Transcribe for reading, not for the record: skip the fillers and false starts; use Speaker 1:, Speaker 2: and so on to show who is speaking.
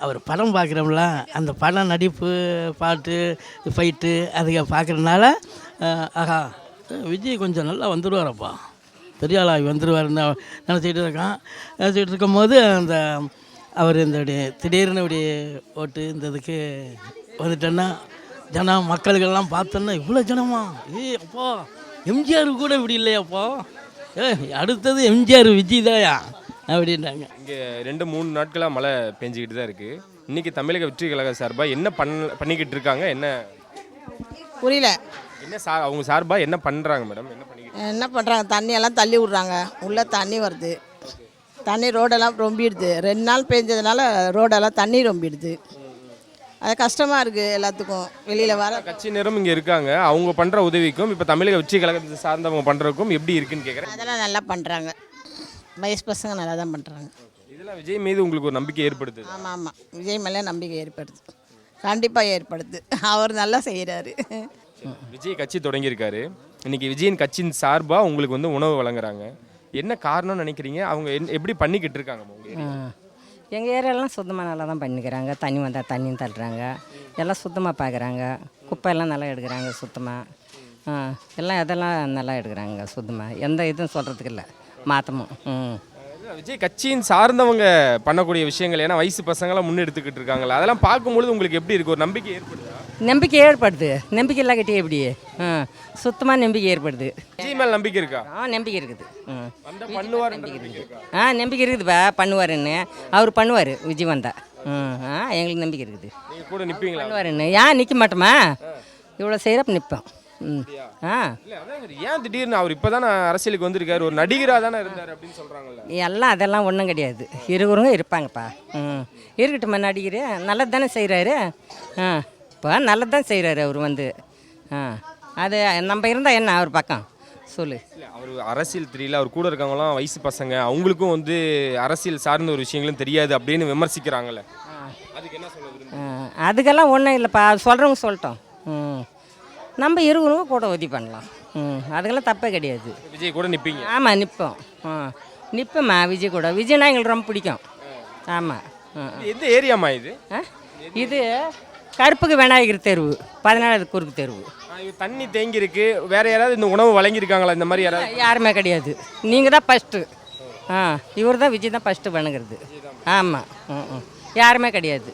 Speaker 1: அவர் படம் பார்க்குறோம்ல, அந்த படம் நடிப்பு, பாட்டு, ஃபைட்டு அதுங்க பார்க்குறதுனால ஆஹா விஜய் கொஞ்சம் நல்லா வந்துடுவாரப்பா, பெரிய ஆளாகி வந்துடுவாருன்னு நினச்சிக்கிட்டு இருக்கான். நினச்சிக்கிட்டு இருக்கும்போது அந்த அவர் இந்த திடீர்னு இப்படி ஓட்டு இந்த இதுக்கு வந்துட்டேன்னா ஜனம் மக்களுக்கெல்லாம் பார்த்தோன்னா இவ்வளோ ஜனமா, அப்பா எம்ஜிஆர் கூட இப்படி இல்லையாப்பா, அடுத்தது எம்ஜிஆர் விஜய் தாயா அப்படின்றாங்க.
Speaker 2: இங்கே 2-3 நாட்களாக மழை பெஞ்சிக்கிட்டு தான் இருக்குது. இன்றைக்கி தமிழக வெற்றி கழக சார்பாக என்ன பண்ணிக்கிட்டு இருக்காங்க, என்ன
Speaker 3: புரியல
Speaker 2: என்ன அவங்க சார்பாக என்ன பண்ணுறாங்க மேடம்,
Speaker 3: என்ன பண்ணுறாங்க? தண்ணியெல்லாம் தள்ளி விட்றாங்க, உள்ளே தண்ணி வருது, தண்ணி ரோடெல்லாம் ரொம்பிடுது. 2 நாள் பெஞ்சதுனால ரோடெல்லாம் தண்ணி ரொம்பிடுது. அது கஷ்டமாக இருக்குது எல்லாத்துக்கும். வெளியில் வர
Speaker 2: கட்சியினரும் இங்கே இருக்காங்க, அவங்க பண்ணுற உதவிக்கும் இப்போ தமிழக வெற்றி கழகத்தை சார்ந்தவங்க பண்ணுறதுக்கும் எப்படி இருக்குன்னு கேட்குறேன்.
Speaker 3: அதெல்லாம் நல்லா பண்ணுறாங்க, வயசு பசங்க நல்லா தான் பண்ணுறாங்க.
Speaker 2: இதெல்லாம் விஜய் மீது உங்களுக்கு ஒரு நம்பிக்கை ஏற்படுது?
Speaker 3: ஆமாம் ஆமாம், விஜய் மேலே நம்பிக்கை ஏற்படுது, கண்டிப்பாக ஏற்படுது. அவர் நல்லா செய்கிறாரு.
Speaker 2: விஜய் கட்சி தொடங்கியிருக்காரு, இன்றைக்கி விஜயின் கட்சியின் சார்பாக உங்களுக்கு வந்து உணவு வழங்குறாங்க. என்ன காரணம்னு நினைக்கிறீங்க? அவங்க எப்படி பண்ணிக்கிட்டு இருக்காங்க?
Speaker 4: எங்கள் ஏரியாலாம் சுத்தமாக நல்லா தான் பண்ணிக்கிறாங்க. தண்ணி வந்தால் தண்ணியும் தள்ளுறாங்க, எல்லாம் சுத்தமாக பார்க்குறாங்க, குப்பையெல்லாம் நல்லா எடுக்கிறாங்க சுத்தமாக. எல்லாம் இதெல்லாம் நல்லா எடுக்கிறாங்க சுத்தமாக, எந்த இதுவும் சொல்கிறதுக்கு இல்லை மாற்றமும்.
Speaker 2: விஜய் கட்சியின் சார்ந்தவங்க பண்ணக்கூடிய விஷயங்கள், ஏன்னா வயசு பசங்களாம் முன்னெடுத்துக்கிட்டு இருக்காங்களா, அதெல்லாம் பார்க்கும்பொழுது உங்களுக்கு எப்படி இருக்குது? ஒரு நம்பிக்கை ஏற்படுதா?
Speaker 4: நம்பிக்கை ஏற்படுது. நம்பிக்கை இல்லை கட்டி எப்படி சுத்தமாக நம்பிக்கை ஏற்படுது.
Speaker 2: விஜய் மேல் நம்பிக்கை இருக்கா?
Speaker 4: நம்பிக்கை இருக்குது.
Speaker 2: பண்ணுவார்
Speaker 4: நம்பிக்கை இருக்குதுப்பா, பண்ணுவாருன்னு. அவர் பண்ணுவார் விஜய் வந்தா. எங்களுக்கு நம்பிக்கை இருக்குது.
Speaker 2: நீங்கள் கூட நிற்பீங்களா?
Speaker 4: பண்ணுவாருன்னு. ஏன் நிற்க மாட்டோமா? இவ்வளோ செய்கிறப்ப நிற்போம்.
Speaker 2: ஏன் திடீர்னு அவர் இப்போதானே அரசியலுக்கு வந்திருக்காரு, ஒரு நடிகராக தானே இருந்தார் அப்படின்னு சொல்கிறாங்கல்ல.
Speaker 4: எல்லாம் அதெல்லாம் ஒன்றும் கிடையாது, இருக்கிறவங்க இருப்பாங்கப்பா. இருக்கட்டுமா, நடிகர் நல்லது தானே செய்கிறாரு. இப்போ நல்லது தான் செய்கிறாரு அவர் வந்து. அது நம்ம இருந்தால் என்ன அவர் பக்கம் சொல்லு.
Speaker 2: அவர் அரசியல் தெரியல, அவர் கூட இருக்கவங்களாம் வயசு பசங்க, அவங்களுக்கும் வந்து அரசியல் சார்ந்த ஒரு விஷயங்களும் தெரியாது அப்படின்னு விமர்சிக்கிறாங்கல்ல, அதுக்கு என்ன சொல்ல?
Speaker 4: அதுக்கெல்லாம் ஒன்றும் இல்லைப்பா, சொல்கிறவங்க சொல்லிட்டோம். நம்ம இருக்கிறவங்க கூட உதவி பண்ணலாம், அதுக்கெல்லாம் தப்பே கிடையாது.
Speaker 2: விஜய் கூட நிற்பீங்க?
Speaker 4: ஆமாம் நிற்போம், நிற்போம்மா விஜய் கூட. விஜய்னா எங்களுக்கு ரொம்ப பிடிக்கும். ஆமாம்.
Speaker 2: எந்த ஏரியாமா இது?
Speaker 4: இது கருப்புக்கு விநாயகர் தெருவு, 14வது குறுக்கு தெருவு.
Speaker 2: தண்ணி தேங்கி இருக்கு, வேற யாராவது இந்த உணவு வழங்கியிருக்காங்களா இந்த மாதிரி?
Speaker 4: யாருமே கிடையாது, நீங்கள் தான் ஃபஸ்ட்டு. இவர் தான் விஜய் தான் ஃபஸ்ட்டு வணங்குறது. ஆமாம், யாருமே கிடையாது.